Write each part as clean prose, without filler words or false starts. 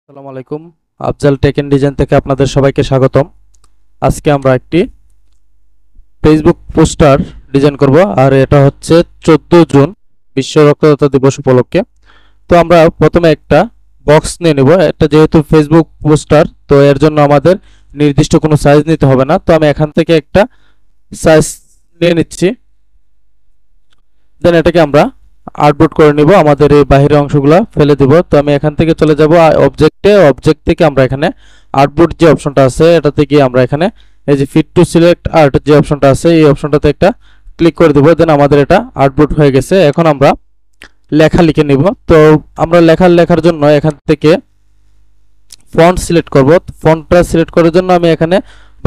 আসসালামু আলাইকুম। Afzal take end design থেকে আপনাদের সবাইকে স্বাগতম। আজকে আমরা একটি ফেসবুক পোস্টার ডিজাইন করব, আর এটা হচ্ছে 14 জুন বিশ্ব রক্তদাতা দিবস উপলক্ষে। তো আমরা প্রথমে একটা বক্স নিয়ে নেব। এটা যেহেতু ফেসবুক পোস্টার, তো এর জন্য আমাদের নির্দিষ্ট কোনো সাইজ নিতে হবে না। তো আমি এখান থেকে একটা সাইজ নিয়ে নিচ্ছি। দেন এটাকে আমরা আউটপুট করে নিব, আমাদের এই বাহিরের অংশগুলো ফেলে দিব। তো আমি এখান থেকে চলে যাব অবজেক্ট থেকে আমরা এখানে আউটপুট যে অপশনটা আছে এটাতে গিয়ে আমরা এখানে এই যে ফিট টু সিলেক্ট আর্ট যে অপশনটা আছে এই অপশনটাতে একটা ক্লিক করে দিব। দেন আমাদের এটা আউটপুট হয়ে গেছে। এখন আমরা লেখা লিখে নিব। তো আমরা লেখার জন্য এখান থেকে ফন্ট সিলেক্ট করব। ফন্টটা সিলেক্ট করার জন্য আমি এখানে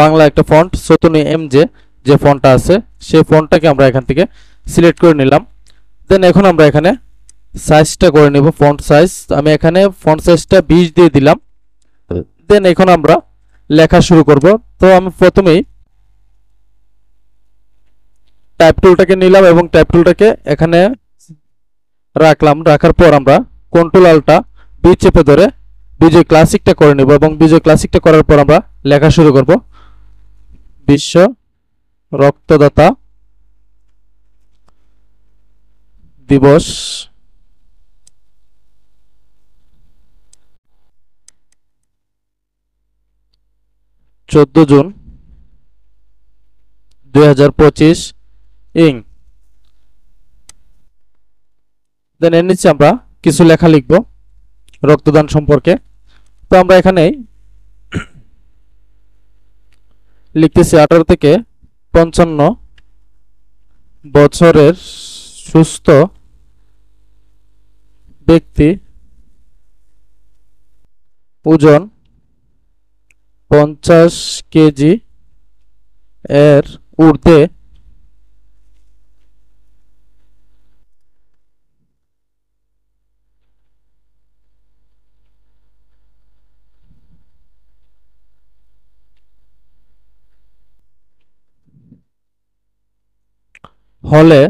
বাংলা একটা ফন্ট সতনী এমজে যে ফন্টটা আছে সেই ফন্টটাকে আমরা এখান থেকে সিলেক্ট করে নিলাম। দেন এখন আমরা এখানে সাইজটা করে নেব, ফন্ট সাইজ। আমি এখানে ফন্ট সাইজটা 20 দিয়ে দিলাম। দেন এখন আমরা লেখা শুরু করব। তো আমি প্রথমেই টাইপ টুলটাকে নিলাম এবং টাইপ টুলটাকে এখানে রাখলাম। রাখার পর আমরা কন্ট্রোল আল্টা বি চেপে ধরে বিজয় ক্লাসিকটা করে নেব এবং বিজয় ক্লাসিকটা করার পর আমরা লেখা শুরু করব। বিশ্ব রক্তদাতা দিবস 14 জুন 2025 ইং। দেন এর নিচে আমরা কিছু লেখা লিখব রক্তদান সম্পর্কে। তো আমরা এখানে লিখতেছি 18 থেকে 55 বছরের সুস্থ ব্যক্তি, ওজন 50 কেজি এর ঊর্ধ্বে, হলে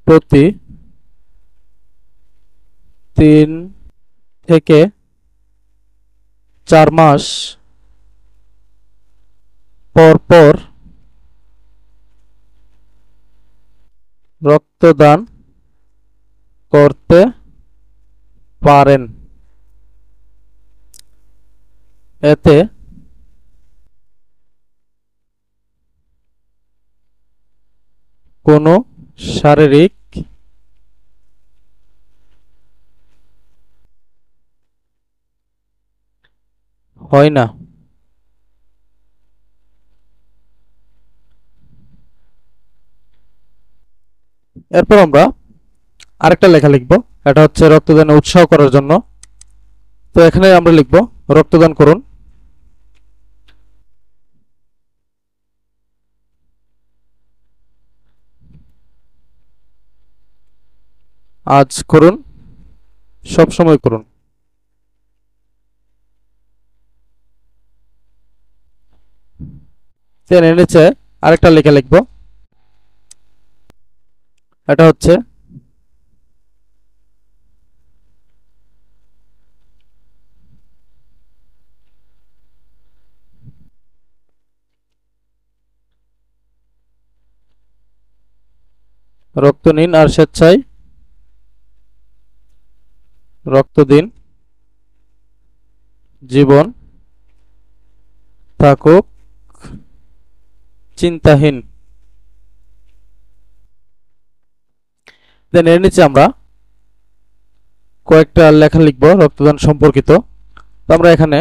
প্রতি 3 থেকে 4 মাস পর পর রক্তদান করতে পারেন। এতে কোনো শারীরিক হয় না। এরপর আমরা আরেকটা লেখা লিখব। এটা হচ্ছে রক্তদানে উৎসাহ করার জন্য। তো এখানে আমরা লিখব রক্তদান করুন, আজ করুন, সব সময় করুন। এর নিচে আরেকটা লেখা লিখব। এটা হচ্ছে রক্ত নিন আর স্বেচ্ছায় রক্ত দিন, জীবন থাকুক চিন্তাহীন। দেন এর নিচে আমরা কয়েকটা লেখা লিখব রক্তদান সম্পর্কিত। তো আমরা এখানে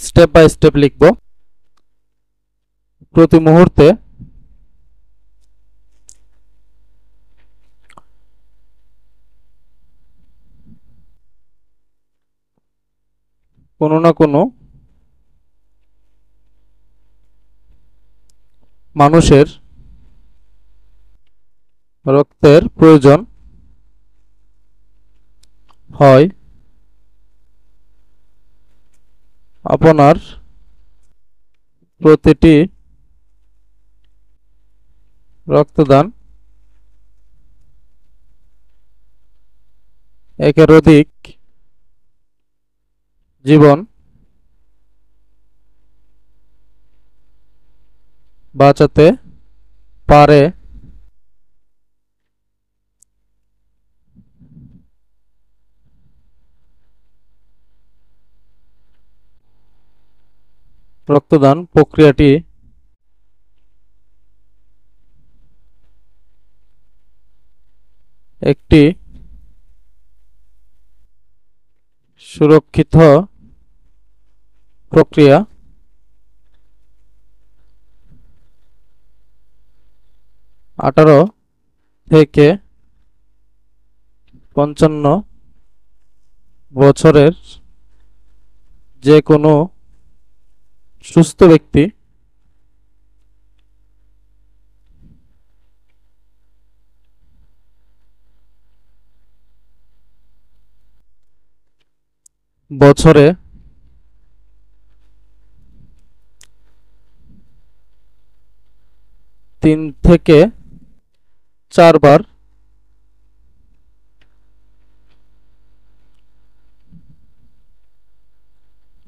স্টেপ বাই স্টেপ লিখব। প্রতি মুহূর্তে কোনো না কোনো মানুষের রক্তের প্রয়োজন হয়। আপনার প্রতিটি রক্তদান একের অধিক জীবন বাঁচাতে পারে রক্তদান প্রক্রিয়াটি একটি সুরক্ষিত প্রক্রিয়া 18 থেকে 55 বছরের যে কোনো সুস্থ ব্যক্তি বছরে 3 থেকে 4 বার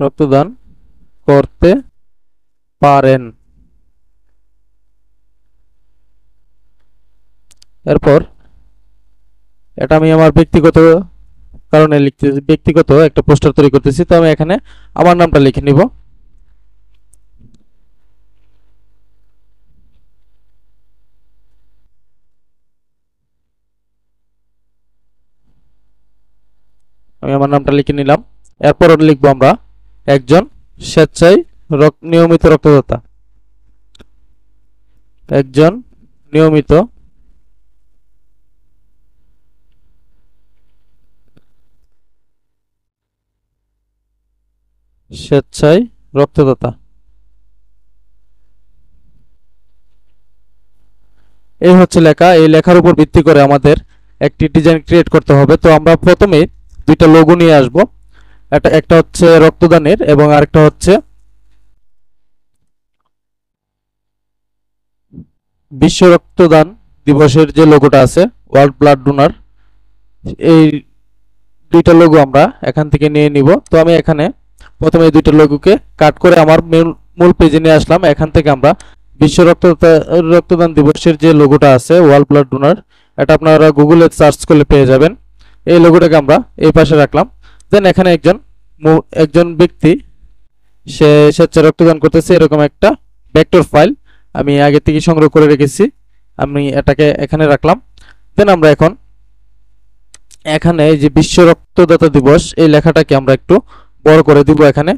রক্তদান করতে পারেন। এরপর এটা আমি আমার ব্যক্তিগত কারণে লিখতেছি, ব্যক্তিগত একটা পোস্টার তৈরি করতেছি। তো আমি এখানে আমার নামটা লিখে নিব। আমি আমার নামটা লিখে নিলাম। এরপর লিখবো আমরা একজন স্বেচ্ছায় নিয়মিত রক্তদাতা। একজন নিয়মিত স্বেচ্ছায় রক্তদাতা। এই হচ্ছে লেখা। এই লেখার উপর ভিত্তি করে আমাদের একটি ডিজাইন ক্রিয়েট করতে হবে। তো আমরা প্রথমে দুইটা লোগো নিয়ে আসব। একটা হচ্ছে রক্তদানের এবং আরেকটা হচ্ছে বিশ্ব রক্তদান দিবসের যে লোগোটা আছে, ওয়ার্ল্ড ব্লাড ডোনার, এই দুইটা লোগো আমরা এখান থেকে নিয়ে নিব। তো আমি এখানে প্রথমে এই দুইটা লোগোকে কাট করে আমার মূল পেজে নিয়ে আসলাম। এখান থেকে আমরা বিশ্ব রক্তদান দিবসের যে লোগোটা আছে, ওয়ার্ল্ড ব্লাড ডোনার, এটা আপনারা গুগলে সার্চ করলে পেয়ে যাবেন। এই লোগোটাকে আমরা এই পাশে রাখলাম। দেন এখানে একজন ব্যক্তি সে স্বেচ্ছায় রক্তদান করতেছে, এরকম একটা ভেক্টর ফাইল আমি আগে থেকে সংগ্রহ করে রেখেছি। আমি এটাকে এখানে রাখলাম। দেন আমরা এখানে যে বিশ্ব রক্তদাতা দিবস এই লেখাটাকে আমরা একটু বড় করে দিব এখানে।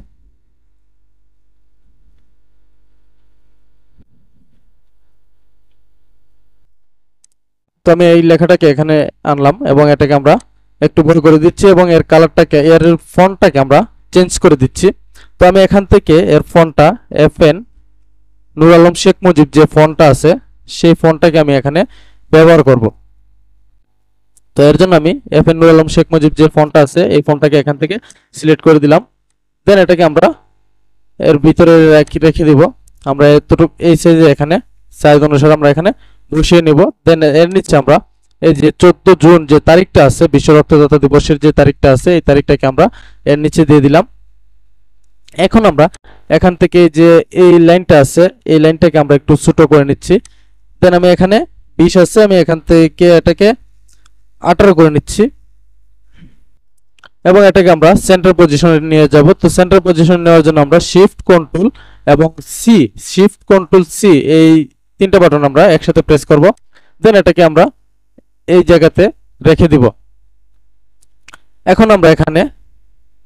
তো আমি এই লেখাটাকে এখানে আনলাম এবং এটাকে আমরা একটু বড় করে দিচ্ছি এবং এর কালারটাকে, এর ফন্টটাকে আমরা চেঞ্জ করে দিচ্ছি। তো আমি এখান থেকে এর ফন্টটা FN নূর আলম শেখ মুজিব যে ফন্টটা আছে সেই ফন্টটাকে আমি এখানে ব্যবহার করব। তো এর জন্য আমি FN নূর আলম শেখ মুজিব যে ফন্টটা আছে এই ফন্টটাকে এখান থেকে সিলেক্ট করে দিলাম। দেন এটাকে আমরা এর ভিতরে রেখে দিব। আমরা এতটুকু এই সাইজে এখানে সাইজ অনুসারে আমরা এখানে বসিয়ে নিব। দেন এর নিচে আমরা এই যে 14 জুন যে তারিখটা আছে, বিশ্ব রক্তদাতা দিবসের যে তারিখটা আছে, এই তারিখটাকে আমরা এর নিচে দিয়ে দিলাম। এখন আমরা এখান থেকে যে এই লাইনটা আছে এই লাইনটাকে আমরা একটু ছোট করে নিচ্ছি। দেন আমি এখানে 20 আছে, আমি এখান থেকে এটাকে 18 করে নিচ্ছি এবং এটাকে আমরা সেন্টার পজিশনে নিয়ে যাব। তো সেন্টার পজিশন নেওয়ার জন্য আমরা শিফট কন্ট্রোল সি এই তিনটা বাটন আমরা একসাথে প্রেস করব। দেন এটাকে আমরা এই জায়গাতে রেখে দিব। এখন আমরা এখানে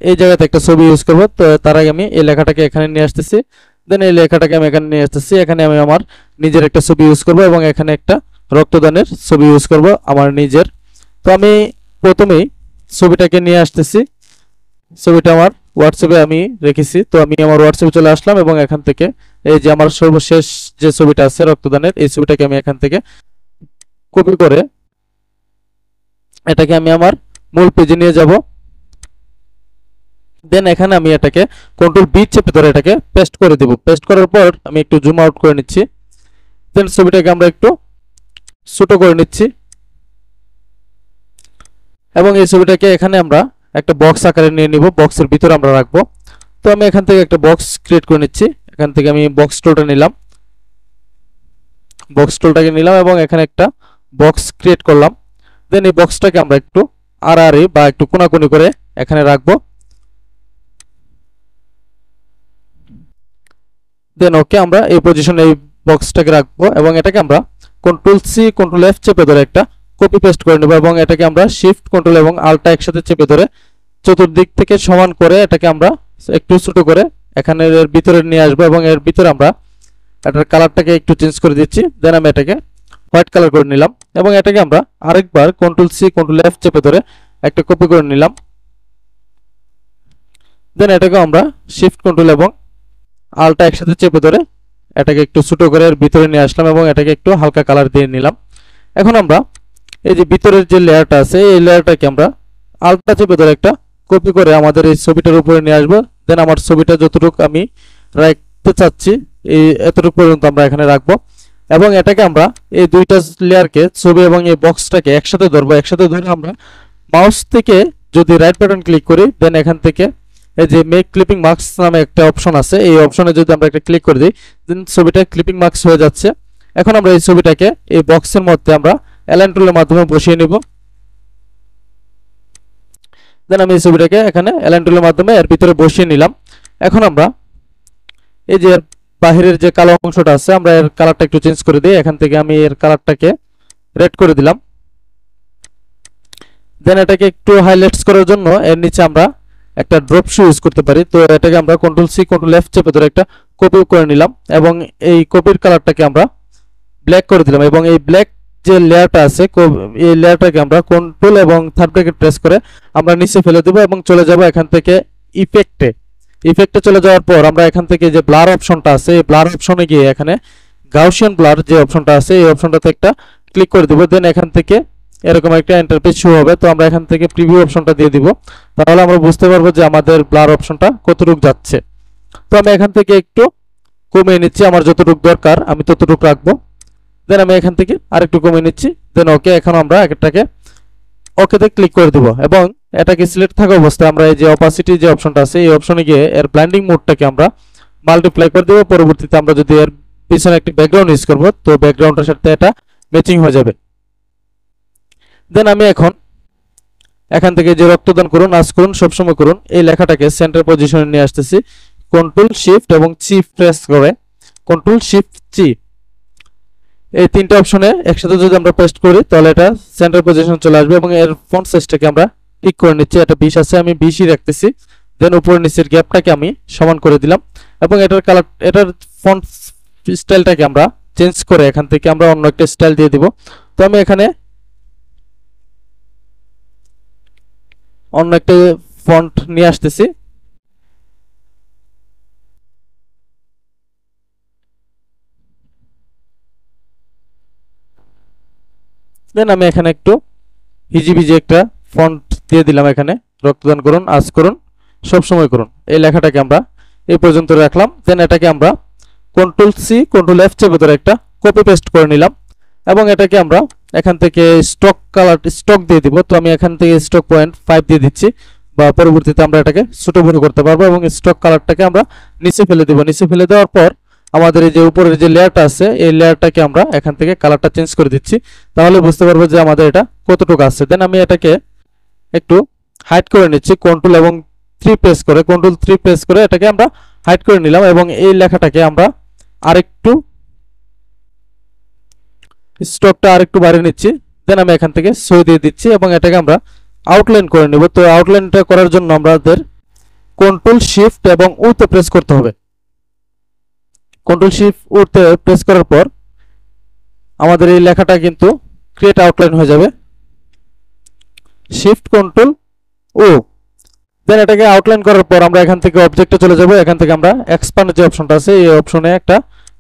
এই জায়গাতে একটা ছবি ইউজ করব। তো তার আগে আমি এই লেখাটাকে এখানে নিয়ে আসতেছি। দেন এই লেখাটাকে আমি এখানে নিয়ে আসতেছি। এখানে আমি আমার নিজের একটা ছবি ইউজ করব এবং এখানে একটা রক্তদানের ছবি ইউজ করব আমার নিজের। তো আমি প্রথমেই ছবিটাকে নিয়ে আসতেছি। ছবিটা আমার হোয়াটসঅ্যাপে আমি রেখেছি। তো আমি আমার হোয়াটসঅ্যাপে চলে আসলাম এবং এখান থেকে এই যে আমার সর্বশেষ যে ছবিটা আছে রক্তদানের, এই ছবিটাকে আমি এখান থেকে কপি করে এটাকে আমি আমার মূল পেজে নিয়ে যাব। দেন এখানে আমি এটাকে কন্ট্রোল বি চেপে ধরে এটাকে পেস্ট করে দেব। পেস্ট করার পর আমি একটু জুম আউট করে নিচ্ছি। দেন ছবিটাকে আমরা একটু ছোট করে নিচ্ছি এবং এই ছবিটাকে এখানে আমরা একটা বক্স আকারে নিয়ে নিব, বক্সের ভিতরে আমরা রাখবো। তো আমি এখান থেকে একটা বক্স ক্রিয়েট করে নিচ্ছি। এখান থেকে আমি বক্স টুলটা নিলাম, বক্স টুলটাকে নিলাম এবং এখানে একটা বক্স ক্রিয়েট করলাম। দেন এই বক্সটাকে আমরা একটু আড়াআড়ি বা একটু কোনাকুনি করে এখানে রাখবো। দেন ওকে, আমরা এই পজিশনে এই বক্সটাকে রাখবো এবং এটাকে আমরা কন্ট্রোল সি কন্ট্রোল এফ চেপে ধরে একটা কপি পেস্ট করে নেব এবং এটাকে আমরা শিফট কন্ট্রোল এবং আল্টা একসাথে চেপে ধরে চতুর্দিক থেকে সমান করে এটাকে আমরা একটু ছোট করে এখানে এর ভিতরে নিয়ে আসবো এবং এর ভিতরে আমরা এটার কালারটাকে একটু চেঞ্জ করে দিচ্ছি। দেন আমি এটাকে হোয়াইট কালার করে নিলাম এবং এটাকে আমরা আরেকবার কন্ট্রোল সি কন্ট্রোল এফ চেপে ধরে একটা কপি করে নিলাম। দেন এটাকে আমরা শিফট কন্ট্রোল এবং আলটা একসাথে চেপে ধরে এটাকে একটু ছোট করে এর ভিতরে নিয়ে আসলাম এবং এটাকে একটু হালকা কালার দিয়ে নিলাম। এখন আমরা এই যে ভিতরের যে লেয়ারটা আছে এই লেয়ারটাকে আমরা আলটা চেপে ধরে একটা কপি করে আমাদের এই ছবিটার উপরে নিয়ে আসবো। দেন আমার ছবিটা যতটুকু আমি রাখতে চাচ্ছি এই এতটুকু পর্যন্ত আমরা এখানে রাখবো এবং এটাকে আমরা এই দুইটা লেয়ারকে ছবি এবং এই বক্সটাকে একসাথে ধরবো। একসাথে ধরে আমরা মাউস থেকে যদি রাইট বাটন ক্লিক করি দেন এখান থেকে এই যে মেক ক্লিপিং মার্কস নামে একটা অপশন আছে, এই অপশনে যদি আমরা একটা ক্লিক করে দিই দেন ছবিটা ক্লিপিং মার্কস হয়ে যাচ্ছে। এখন আমরা এই ছবিটাকে এই বক্সের মধ্যে আমরা অ্যালাইন টুলের মাধ্যমে বসিয়ে নিব। দেন আমি এই ছবিটাকে এখানে অ্যালাইন টুলের মাধ্যমে এর ভিতরে বসিয়ে নিলাম। এখন আমরা এই যে বাহিরের যে কালো অংশটা আছে আমরা এর কালারটা একটু চেঞ্জ করে দিই। এখান থেকে আমি এর কালারটাকে রেড করে দিলাম। দেন এটাকে একটু হাইলাইটস করার জন্য এর নিচে আমরা একটা ড্রপ শো ইউজ করতে পারি। তো এটাকে আমরা কন্ট্রোল সি কন্ট্রোল এফ চেপে ধরে একটা কপি করে নিলাম এবং এই কপির কালারটাকে আমরা ব্ল্যাক করে দিলাম এবং এই ব্ল্যাক যে লেয়ারটা আছে এই লেয়ারটাকে আমরা কন্ট্রোল এবং থার্ড ব্র্যাকেট প্রেস করে আমরা নিচে ফেলে দেব এবং চলে যাব এখান থেকে ইফেক্টে চলে যাওয়ার পর আমরা এখান থেকে যে ব্লার অপশনটা আছে এই ব্লার অপশনে গিয়ে এখানে গাউসিয়ান ব্লার যে অপশনটা আছে এই অপশনটাতে একটা ক্লিক করে দেব। দেন এখান থেকে এরকম একটা ইন্টারফেস শো হবে। তো আমরা এখান থেকে প্রিভিউ অপশনটা দিয়ে দিব, তাহলে আমরা বুঝতে পারবো যে আমাদের ব্লার অপশনটা কতটুকু যাচ্ছে। তো আমি এখান থেকে একটু কমিয়ে নিচ্ছি, আমার যতটুকু দরকার আমি ততটুকু রাখবো। দেন আমি এখান থেকে আরেকটু কমিয়ে নিচ্ছি। দেন ওকে, এখন আমরা একটাকে ওকেতে ক্লিক করে দিব এবং এটাকে সিলেক্ট থাকা অবস্থায় আমরা এই যে অপাসিটি যে অপশনটা আছে এই অপশনে গিয়ে এর ব্লাইন্ডিং মোডটাকে আমরা মাল্টিপ্লাই করে দেব। পরবর্তীতে আমরা যদি এর পিছনে একটি ব্যাকগ্রাউন্ড ইউজ করব তো ব্যাকগ্রাউন্ডের সাথে এটা ম্যাচিং হয়ে যাবে। দেন আমি এখান থেকে যে রক্তদান করুন আজ করুন সবসময় করুন এই লেখাটাকে সেন্টার পজিশনে নিয়ে আসতেছি। কন্ট্রোল শিফট এবং চি প্রেস করে কন্ট্রোল শিফট চি এই তিনটা অপশনে একসাথে যদি আমরা পেস্ট করি তাহলে এটা সেন্টার পজিশন চলে আসবে এবং এর ফন্ট সাইজটাকে আমরা ঠিক করে নিচ্ছি। এটা 20 আছে, আমি 20ই রাখতেছি। দেন উপরের নিচের গ্যাপটাকে আমি সমান করে দিলাম এবং এটার কালার এটার ফন্ট স্টাইলটাকে আমরা চেঞ্জ করে এখান থেকে আমরা অন্য একটা স্টাইল দিয়ে দিব। তো আমি এখানে অন্য একটা ফন্ট নিয়ে আসতেছি। দেন আমি এখানে একটু হিজিবিজি একটা ফন্ট দিয়ে দিলাম। এখানে রক্তদান করুন আজ করুন সবসময় করুন এই লেখাটাকে আমরা এই পর্যন্ত রাখলাম। দেন এটাকে আমরা কন্ট্রোল সি কন্ট্রোল এফ চেপে ধরে একটা কপি পেস্ট করে নিলাম এবং এটাকে আমরা এখান থেকে স্টক কালার স্টক দিয়ে দিব। তো আমি এখান থেকে স্টক 0.5 দিয়ে দিচ্ছি, বা পরবর্তীতে আমরা এটাকে ছোট বড় করতে পারবো এবং স্টক কালারটাকে আমরা নিচে ফেলে দেব। নিচে ফেলে দেওয়ার পর আমাদের এই যে উপরের যে লেয়ারটা আছে এই লেয়ারটাকে আমরা এখান থেকে কালারটা চেঞ্জ করে দিচ্ছি, তাহলে বুঝতে পারবো যে আমাদের এটা কতটুকু আছে। দেন আমি এটাকে একটু হাইড করে নিচ্ছি কন্ট্রোল এবং 3 প্রেস করে কন্ট্রোল 3 প্রেস করে এটাকে আমরা হাইড করে নিলাম এবং এই লেখাটাকে আমরা আরেকটু স্টকটা আরেকটু বাড়িয়ে নিচ্ছি। দেন আমি এখান থেকে সই দিয়ে দিচ্ছি এবং এটাকে আমরা আউটলাইন করে নেব। তো আউটলাইনটা করার জন্য আমাদের কন্ট্রোল শিফট এবং ও তে প্রেস করতে হবে। কন্ট্রোল শিফট ও তে প্রেস করার পর আমাদের এই লেখাটা কিন্তু ক্রিয়েট আউটলাইন হয়ে যাবে। শিফট কন্ট্রোল ও, দেন এটাকে আউটলাইন করার পর আমরা এখান থেকে অবজেক্টে চলে যাব। এখান থেকে আমরা এক্সপ্যান্ড যে অপশনটা আছে এই অপশনে একটা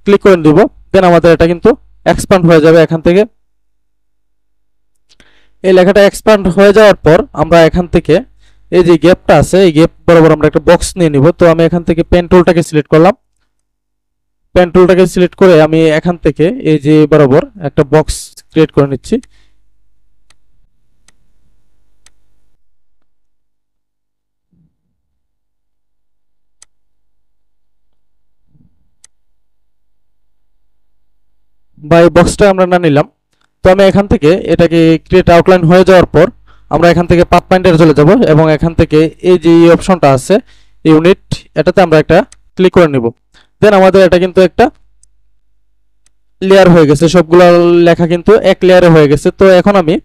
ক্লিক করে দিব। দেন আমাদের এটা কিন্তু এক্সপ্যান্ড হয়ে যাবে। এখান থেকে এই লেখাটা এক্সপ্যান্ড হয়ে যাওয়ার পর আমরা এখান থেকে এই যে গ্যাপটা আছে এই গ্যাপ বরাবর আমরা একটা বক্স নিয়ে নিব। তো আমি এখান থেকে পেন টুলটাকে সিলেক্ট করলাম। পেন টুলটাকে সিলেক্ট করে আমি এখান থেকে এই যে বরাবর একটা বক্স ক্রিয়েট করে নিচ্ছি। বা এই বক্সটা আমরা না নিলাম। তো আমি এখান থেকে এটাকে ক্রিয়েট আউটলাইন হয়ে যাওয়ার পর আমরা এখান থেকে পাথ পয়েন্টারে চলে যাব এবং এখান থেকে এই যে এই অপশনটা আছে ইউনিট, এটাতে আমরা একটা ক্লিক করে নিব। দেন আমাদের এটা কিন্তু একটা লেয়ার হয়ে গেছে, সবগুলো লেখা কিন্তু এক লেয়ারে হয়ে গেছে। তো এখন আমি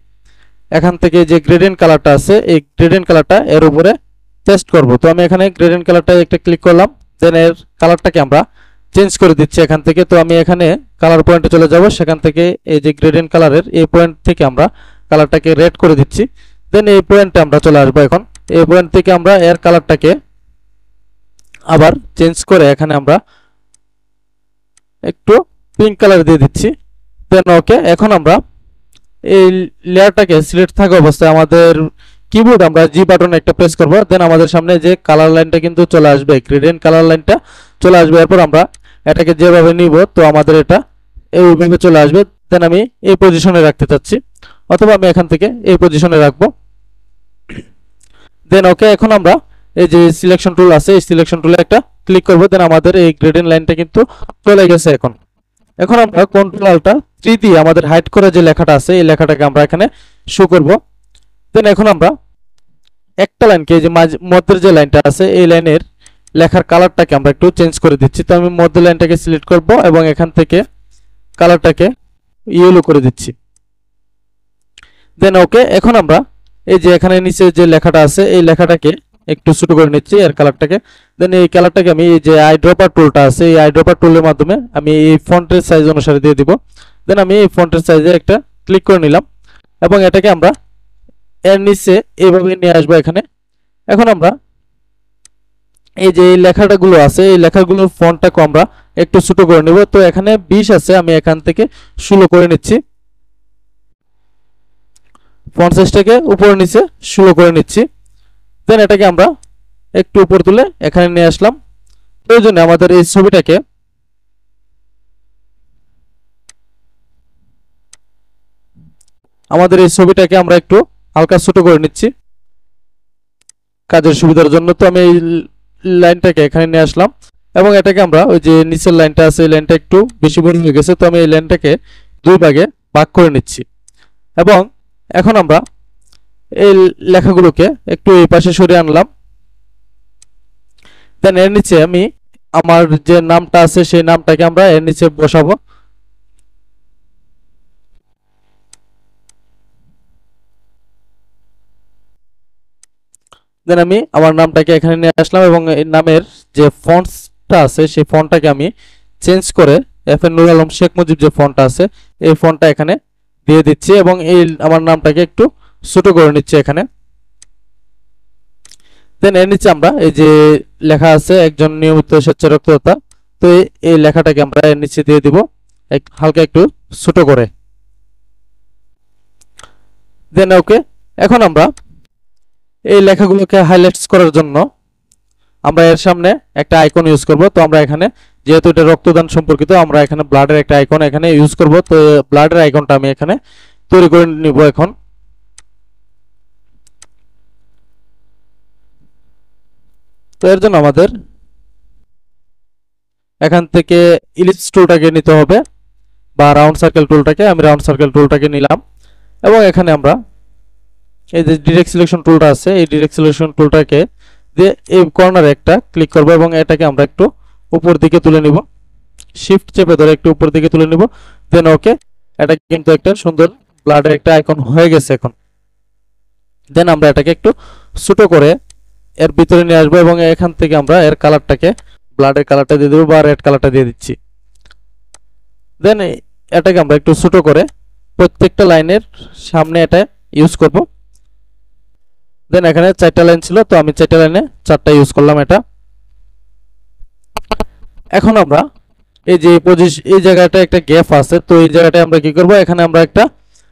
এখান থেকে যে গ্রেডিয়েন্ট কালারটা আছে এই গ্রেডিয়েন্ট কালারটা এর উপরে পেস্ট করব। তো আমি এখানে গ্রেডিয়েন্ট কালারটা একটা ক্লিক করলাম, দেন এর কালারটাকে আমরা চেঞ্জ করে দিচ্ছি এখান থেকে। তো আমি এখানে কালার পয়েন্টে চলে যাব, সেখান থেকে এই যে গ্রেডিয়েন্ট কালারের এই পয়েন্ট থেকে আমরা কালারটাকে রেড করে দিচ্ছি। দেন এই পয়েন্টে আমরা চলে আসবো। এখন এই পয়েন্ট থেকে আমরা এর কালারটাকে আবার চেঞ্জ করে এখানে আমরা একটু পিঙ্ক কালার দিয়ে দিচ্ছি। দেন ওকে, এখন আমরা এই লেয়ারটাকে সিলেক্ট থাকা অবস্থায় আমাদের কিবোর্ড আমরা জি বাটনে একটা প্রেস করব। দেন আমাদের সামনে যে কালার লাইনটা কিন্তু চলে আসবে, গ্রেডিয়েন্ট কালার লাইনটা চলে আসবে। এরপর আমরা এটাকে যেভাবে নিব তো আমাদের এটা এইভাবে চলে আসবে। দেন আমি এই পজিশনে রাখতে চাচ্ছি, অথবা আমি এখান থেকে এই পজিশনে রাখবো। দেন ওকে, এখন আমরা এই যে সিলেকশন টুল আছে এই সিলেকশন টুলে একটা ক্লিক করব। দেন আমাদের এই গ্রেডিয়েন্ট লাইনটা কিন্তু চলে গেছে। এখন এখন আমরা কন্ট্রোল আল্টা 3 দিয়ে আমাদের হাইড করা যে লেখাটা আছে এই লেখাটাকে আমরা এখানে শো করব। দেন এখন আমরা একটা লাইনকে যে মধ্যের যে লাইনটা আছে এই লাইনের লেখার কালারটাকে আমরা একটু চেঞ্জ করে দিচ্ছি। তো আমি মধ্যের লাইনটাকে সিলেক্ট করব এবং এখান থেকে কালারটাকে ইয়েলো করে দিচ্ছি। দেন ওকে, এখন আমরা এই যে এখানে নিচে যে লেখাটা আছে এই লেখাটাকে একটু ছোট করে নিচ্ছি এর কালারটাকে। দেন এই কালারটাকে আমি এই যে আইড্রপার টুলটা আছে এই আইড্রপার টুলের মাধ্যমে আমি এই ফন্টের সাইজ অনুসারে দিয়ে দিব। দেন আমি এই ফন্টের সাইজে একটা ক্লিক করে নিলাম এবং এটাকে আমরা এর নিচে এইভাবে নিয়ে আসবো এখানে। এখন আমরা এই যে লেখাটাগুলো আছে এই লেখাগুলোর ফন্টটাকে আমরা একটু ছোট করে নেব। তো এখানে 20 আছে, আমি এখান থেকে 16 করে নিচ্ছি। ফন্ট সাইজটাকে উপরে নিচে 16 করে নিচ্ছি। দেন এটাকে আমরা একটু উপর তুলে এখানে নিয়ে আসলাম। প্রয়োজনে আমাদের এই ছবিটাকে আমরা একটু হালকা ছোট করে নিচ্ছি কাজের সুবিধার জন্য। তো আমি এই লাইনটাকে এখানে নিয়ে আসলাম এবং এটাকে আমরা ওই যে নিচের লাইনটা আছে এই লাইনটা একটু বেশি বড় হয়ে গেছে, তো আমি এই লাইনটাকে দুই ভাগে ভাগ করে নিচ্ছি। এবং এখন আমরা এই লেখাগুলোকে একটু এই পাশে সরিয়ে আনলাম। দেন এর নিচে আমি আমার যে নামটা আছে সেই নামটাকে আমরা এর নিচে বসাবো। দেন আমি আমার নামটাকে এখানে নিয়ে আসলাম এবং এই নামের যে ফন্টসটা আছে সেই ফন্টটাকে আমি চেঞ্জ করে এফ এন নুর আলম শেখ মুজিব যে ফন্টটা আছে এই ফন্টটা এখানে দিয়ে দিচ্ছি এবং এই আমার নামটাকে একটু ছোট করে নিচ্ছি এখানে। দেন এর নিচে আমরা এই যে লেখা আছে একজন নিয়মিত স্বেচ্ছারক্তদাতা, তো এই লেখাটাকে আমরা এর নিচে দিয়ে দিব হালকা একটু ছোট করে। দেন ওকে, এখন আমরা এই লেখাগুলোকে হাইলাইটস করার জন্য আমরা এর সামনে একটা আইকন ইউজ করব। তো আমরা এখানে যেহেতু এটা রক্তদান সম্পর্কিত আমরা এখানে ব্লাডের একটা আইকন এখানে ইউজ করব। তো ব্লাডের আইকনটা আমি এখানে তৈরি করে নিব। এখন তো এর জন্য আমাদের এখান থেকে ইলিপস টুলটাকে নিতে হবে বা রাউন্ড সার্কেল টুলটাকে, আমি রাউন্ড সার্কেল টুলটাকে নিলাম এবং এখানে আমরা এই যে ডিরেক্ট সিলেকশন টুলটা আছে এই ডিরেক্ট সিলেকশন টুলটাকে দিয়ে এই কর্নারে একটা ক্লিক করব এবং এটাকে আমরা একটু উপর দিকে তুলে নিব, শিফট চেপে ধরে একটু উপর দিকে তুলে নিব। দেন ওকে, এটা কিন্তু একটা সুন্দর ব্লাডের একটা আইকন হয়ে গেছে এখন। দেন আমরা এটাকে একটু ছোট করে এর ভিতরে নিয়ে আসবো এবং এখান থেকে আমরা এর কালারটাকে ব্লাডের কালারটা দিয়ে দেবো বা রেড কালারটা দিয়ে দিচ্ছি। দেন এটাকে আমরা একটু ছোট করে প্রত্যেকটা লাইনের সামনে এটা ইউজ করব। দেন এখানে 4টা লাইন ছিল, তো আমি 4টা লাইনে 4টা ইউজ করলাম এটা। এখন আমরা এই যে এই জায়গাটা একটা গ্যাপ আছে, তো এই জায়গাটায় আমরা কি করব, এখানে আমরা একটা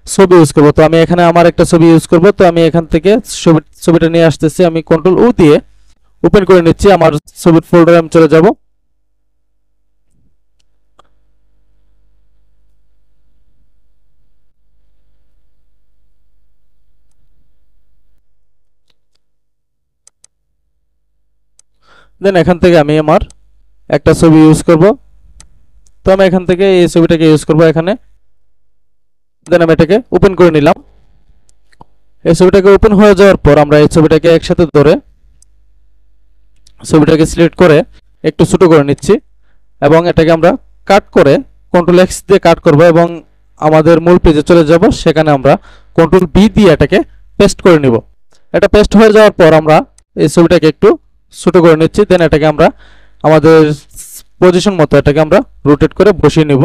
ছবি ইউজ করব। তো আমি এখানে আমার একটা ছবি ইউজ করব। তো আমি এখান থেকে ছবিটা নিয়ে আসতেছি, আমি কন্ট্রোল ও দিয়ে ওপেন করে নিচ্ছি। আমার ছবির ফোল্ডারে আমি চলে যাব। দেন এখান থেকে আমি আমার একটা ছবি ইউজ করব। তো আমি এখান থেকে এই ছবিটাকে ইউজ করব এখানে। দেন আমি এটাকে ওপেন করে নিলাম। এই ছবিটাকে ওপেন হয়ে যাওয়ার পর আমরা এই ছবিটাকে একসাথে ধরে ছবিটাকে সিলেক্ট করে একটু ছোট করে নিচ্ছি এবং এটাকে আমরা কাট করে কন্ট্রোল এক্স দিয়ে কাট করব এবং আমাদের মূল পেজে চলে যাব। সেখানে আমরা কন্ট্রোল বি দিয়ে এটাকে পেস্ট করে নিব। এটা পেস্ট হয়ে যাওয়ার পর আমরা এই ছবিটাকে একটু ছোট করে নিচ্ছি। দেন এটাকে আমরা আমাদের পজিশন মতো এটাকে আমরা রোটেট করে বসিয়ে নিব।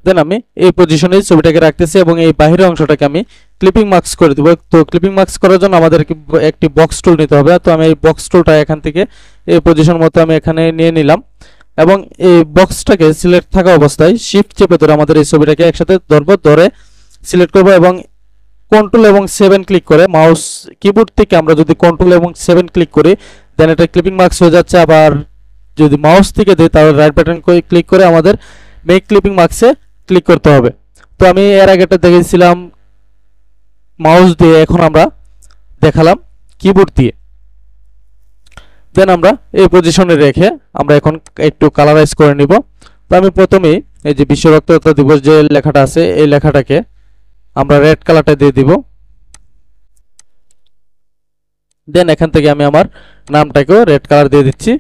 দেন আমি এই পজিশনে ছবিটাকে রাখতেছি এবং এই বাহিরের অংশটাকে আমি ক্লিপিং মার্কস করে দেব। তো ক্লিপিং মার্কস করার জন্য আমাদের একটি বক্স টুল নিতে হবে। তো আমি এই বক্স টুলটা এখান থেকে এই পজিশন মতো আমি এখানে নিয়ে নিলাম এবং এই বক্সটাকে সিলেক্ট থাকা অবস্থায় শিফট চেপে ধরে আমাদের এই ছবিটাকে একসাথে ধরে সিলেক্ট করব এবং কন্ট্রোল এবং 7 ক্লিক করে মাউস কিবোর্ড থেকে আমরা যদি কন্ট্রোল এবং 7 ক্লিক করি দেন এটা ক্লিপিং মার্কস হয়ে যাচ্ছে। আবার যদি মাউস থেকে দিই তাহলে রাইট বাটন ক্লিক করে আমাদের মেক ক্লিপিং মার্কসে ক্লিক করতে হবে। তো আমি এর আগেটা দেখেছিলাম মাউস দিয়ে, এখন আমরা দেখালাম কিবোর্ড দিয়ে। দেন আমরা এই পজিশনে রেখে আমরা এখন একটু কালারাইজ করে নিব। তো আমি প্রথমেই এই যে বিশ্ব রক্তদাতা দিবস যে লেখাটা আছে এই লেখাটাকে আমরা রেড কালারটা দিয়ে দিব। দেন এখান থেকে আমি আমার নামটাকেও রেড কালার দিয়ে দিচ্ছি।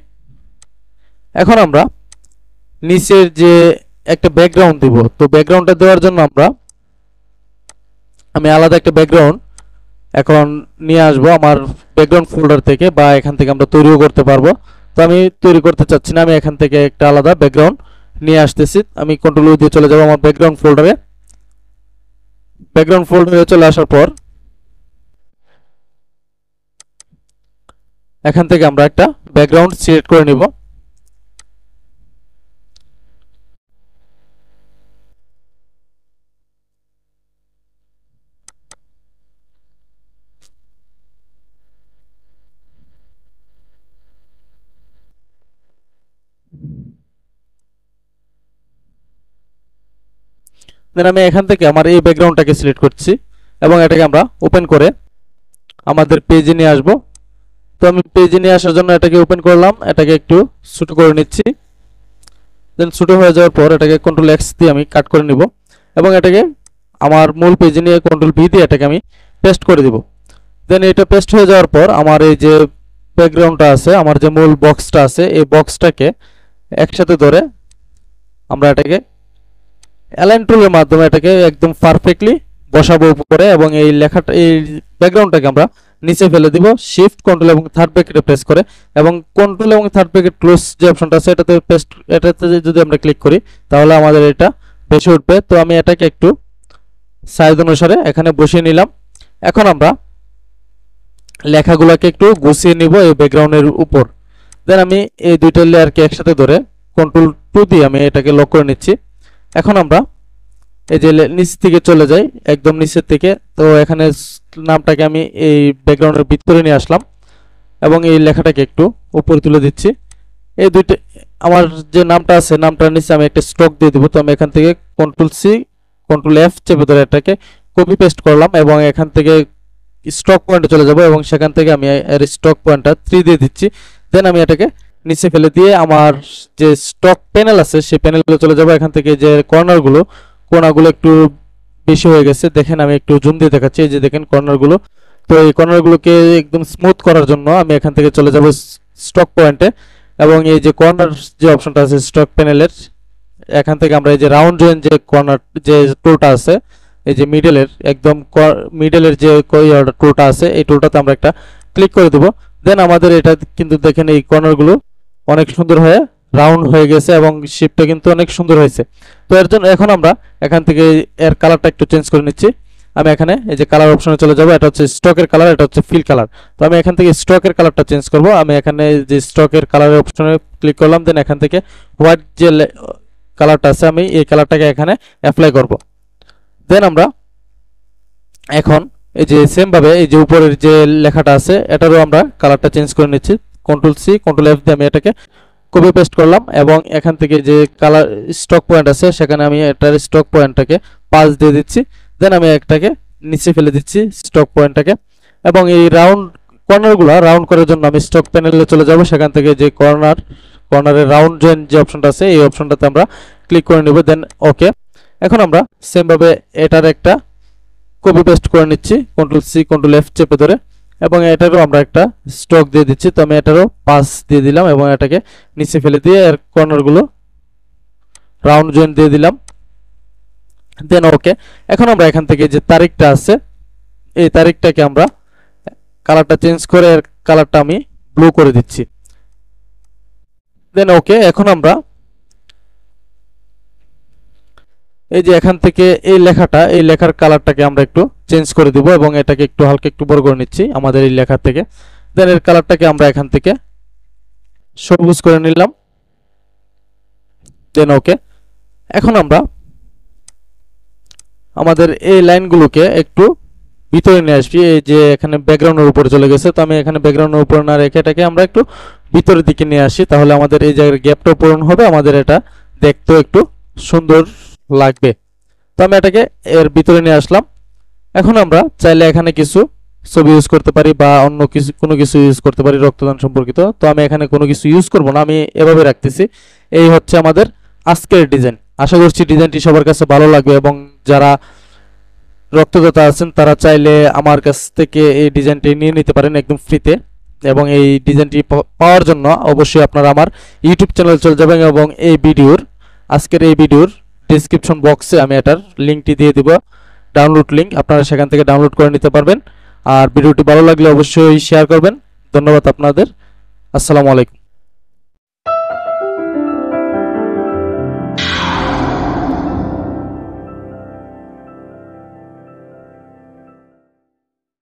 এখন আমরা নিচের যে একটা ব্যাকগ্রাউন্ড দিব। তো ব্যাকগ্রাউন্ডটা দেওয়ার জন্য আমি আলাদা একটা ব্যাকগ্রাউন্ড এখন নিয়ে আসব আমার ব্যাকগ্রাউন্ড ফোল্ডার থেকে, বা এখান থেকে আমরা তৈরিও করতে পারবো। তো আমি তৈরি করতে চাচ্ছি না, আমি এখান থেকে একটা আলাদা ব্যাকগ্রাউন্ড নিয়ে আসতেছি। আমি কন্ট্রোল ইউ দিয়ে চলে যাব আমার ব্যাকগ্রাউন্ড ফোল্ডারে। ব্যাকগ্রাউন্ড ফোল্ডারে চলে আসার পর এখান থেকে আমরা একটা ব্যাকগ্রাউন্ড সিলেক্ট করে নিব। দেন আমি এখান থেকে আমার এই ব্যাকগ্রাউন্ডটাকে সিলেক্ট করছি এবং এটাকে আমরা ওপেন করে আমাদের পেজে নিয়ে আসব। তো আমি পেজে নিয়ে আসার জন্য এটাকে ওপেন করলাম, এটাকে একটু ছোট করে নিচ্ছি। দেন ছোট হয়ে যাওয়ার পর এটাকে কন্ট্রোল এক্স দিয়ে আমি কাট করে নিব এবং এটাকে আমার মূল পেজে নিয়ে কন্ট্রোল ভি দিয়ে এটাকে আমি পেস্ট করে দিব। দেন এটা পেস্ট হয়ে যাওয়ার পর আমার এই যে ব্যাকগ্রাউন্ডটা আছে, আমার যে মূল বক্সটা আছে, এই বক্সটাকে একসাথে ধরে আমরা এটাকে অ্যালাইন টুলের মাধ্যমে এটাকে একদম পারফেক্টলি বসাবো উপরে এবং এই লেখাটা এই ব্যাকগ্রাউন্ডটাকে আমরা নিচে ফেলে দিব শিফট কন্ট্রোল এবং থার্ড ব্র্যাকেটে প্রেস করে, এবং কন্ট্রোল এবং থার্ড ব্র্যাকেট ক্লোজ যে অপশনটা আছে এটাতে যদি আমরা ক্লিক করি তাহলে আমাদের এটা বেশি উঠবে। তো আমি এটাকে একটু সাইজ অনুসারে এখানে বসিয়ে নিলাম। এখন আমরা লেখাগুলোকে একটু গুছিয়ে নিব এই ব্যাকগ্রাউন্ডের উপর। দেন আমি এই দুইটা লেয়ারকে একসাথে ধরে কন্ট্রোল 2 দিয়ে আমি এটাকে লক করে নিচ্ছি। এখন আমরা এই যে নিচ থেকে চলে যাই একদম নিচের থেকে। তো এখানে নামটাকে আমি এই ব্যাকগ্রাউন্ডের ভিতরে নিয়ে আসলাম এবং এই লেখাটাকে একটু উপরে তুলে দিচ্ছি। এই দুইটা আমার যে নামটা আছে নামটার নিচে আমি একটা স্ট্রোক দিয়ে দিব। তো আমি এখান থেকে কন্ট্রোল সি কন্ট্রোল এফ চেপে ধরে এটাকে কপি পেস্ট করলাম এবং এখান থেকে স্টক পয়েন্টে চলে যাব এবং সেখান থেকে আমি এর স্টক পয়েন্টটা 3 দিয়ে দিচ্ছি। দেন আমি এটাকে নিচে ফেলে দিয়ে আমার যে স্টক প্যানেল আছে সেই প্যানেলগুলো চলে যাব। এখান থেকে যে কোণাগুলো একটু বেশি হয়ে গেছে, দেখেন আমি একটু জুম দিয়ে দেখাচ্ছি, এই যে দেখেন কর্নারগুলো। তো এই কর্নারগুলোকে একদম স্মুথ করার জন্য আমি এখান থেকে চলে যাব স্টক পয়েন্টে এবং এই যে কর্নার যে অপশনটা আছে স্টক প্যানেলের এখান থেকে আমরা এই যে রাউন্ড জয়েন যে কর্নার যে টুলটা আছে এই যে মিডলের একদম মিডলের যে টুলটা আছে এই টুলটাতে আমরা একটা ক্লিক করে দেব। দেন আমাদের এটা কিন্তু দেখেন এই কর্নারগুলো অনেক সুন্দর হয়ে রাউন্ড হয়ে গেছে এবং শেপটা কিন্তু অনেক সুন্দর হয়েছে। তো এর জন্য এখন আমরা এখান থেকে এর কালারটা একটু চেঞ্জ করে নিচ্ছি। আমি এখানে এই যে কালার অপশনে চলে যাব, এটা হচ্ছে স্টকের কালার, এটা হচ্ছে ফিল কালার। তো আমি এখান থেকে স্টকের কালারটা চেঞ্জ করব। আমি এখানে যে স্টকের কালারের অপশনে ক্লিক করলাম, দেন এখান থেকে হোয়াইট যে কালারটা আছে আমি এই কালারটাকে এখানে অ্যাপ্লাই করব। দেন আমরা এখন এই যে সেম ভাবে এই যে উপরের যে লেখাটা আছে এটারও আমরা কালারটা চেঞ্জ করে নিচ্ছি। কন্ট্রোল সি কন্ট্রোল এফ দিয়ে আমি এটাকে কপি পেস্ট করলাম এবং এখান থেকে যে কালার স্টক পয়েন্ট আছে সেখানে আমি এটার স্টক পয়েন্টটাকে 5 দিয়ে দিচ্ছি। দেন আমি একটাকে নিচে ফেলে দিচ্ছি স্টক পয়েন্টটাকে, এবং এই কর্নারগুলো রাউন্ড করার জন্য আমি স্টক প্যানেলে চলে যাব। সেখান থেকে যে কর্নারে রাউন্ড জয়েন যে অপশনটা আছে এই অপশনটাতে আমরা ক্লিক করে নেব, দেন ওকে। এখন আমরা সেমভাবে এটার একটা কপি পেস্ট করে নিচ্ছি, কন্ট্রোল সি কন্ট্রোল এফ চেপে ধরে, এবং এটারও আমরা একটা স্টক দিয়ে দিচ্ছি। তো আমি এটারও 5 দিয়ে দিলাম এবং এটাকে নিচে ফেলে দিয়ে এর কর্নারগুলো রাউন্ড জয়েন দিয়ে দিলাম, দেন ওকে। এখন আমরা এখান থেকে যে তারিখটা আছে এই তারিখটাকে আমরা কালারটা চেঞ্জ করে এর কালারটা আমি ব্লু করে দিচ্ছি, দেন ওকে। এখন আমরা এই যে এখান থেকে এই লেখার কালারটাকে আমরা একটু চেঞ্জ করে দিব এবং এটাকে একটু হালকা একটু বড় করে নিচ্ছি আমাদের এই লেখা থেকে, দেন এর কালারটাকে আমরা এখান থেকে সবুজ করে নিলাম, দেন ওকে। এখন আমরা আমাদের এই লাইনগুলোকে একটু ভিতরে নিয়ে আসবি। এই যে এখানে ব্যাকগ্রাউন্ডের উপরে চলে গেছে, তো আমি এখানে ব্যাকগ্রাউন্ডের উপরে না রেখে এটাকে আমরা একটু ভিতরের দিকে নিয়ে আসি, তাহলে আমাদের এই জায়গার গ্যাপটাও পূরণ হবে, আমাদের এটা দেখতেও একটু সুন্দর লাগবে। তো আমি এটাকে এর ভিতরে নিয়ে আসলাম। এখন আমরা চাইলে এখানে কিছু ছবি ইউজ করতে পারি বা অন্য কিছু কোনো কিছু ইউজ করতে পারি রক্তদান সম্পর্কিত। তো আমি এখানে কোনো কিছু ইউজ করব না, আমি এভাবে রাখতেছি। এই হচ্ছে আমাদের আজকের ডিজাইন। আশা করছি ডিজাইনটি সবার কাছে ভালো লাগবে এবং যারা রক্তদাতা আছেন তারা চাইলে আমার কাছ থেকে এই ডিজাইনটি নিয়ে নিতে পারেন একদম ফ্রিতে। এবং এই ডিজাইনটি পাওয়ার জন্য অবশ্যই আপনারা আমার ইউটিউব চ্যানেলে চলে যাবেন এবং আজকের এই ভিডিওর ডেসক্রিপশন বক্সে আমি এটার লিঙ্কটি দিয়ে দিব, ডাউনলোড লিঙ্ক, আপনারা সেখান থেকে ডাউনলোড করে নিতে পারবেন। আর ভিডিওটি ভালো লাগলে অবশ্যই শেয়ার করবেন। ধন্যবাদ আপনাদের। আসসালামু আলাইকুম।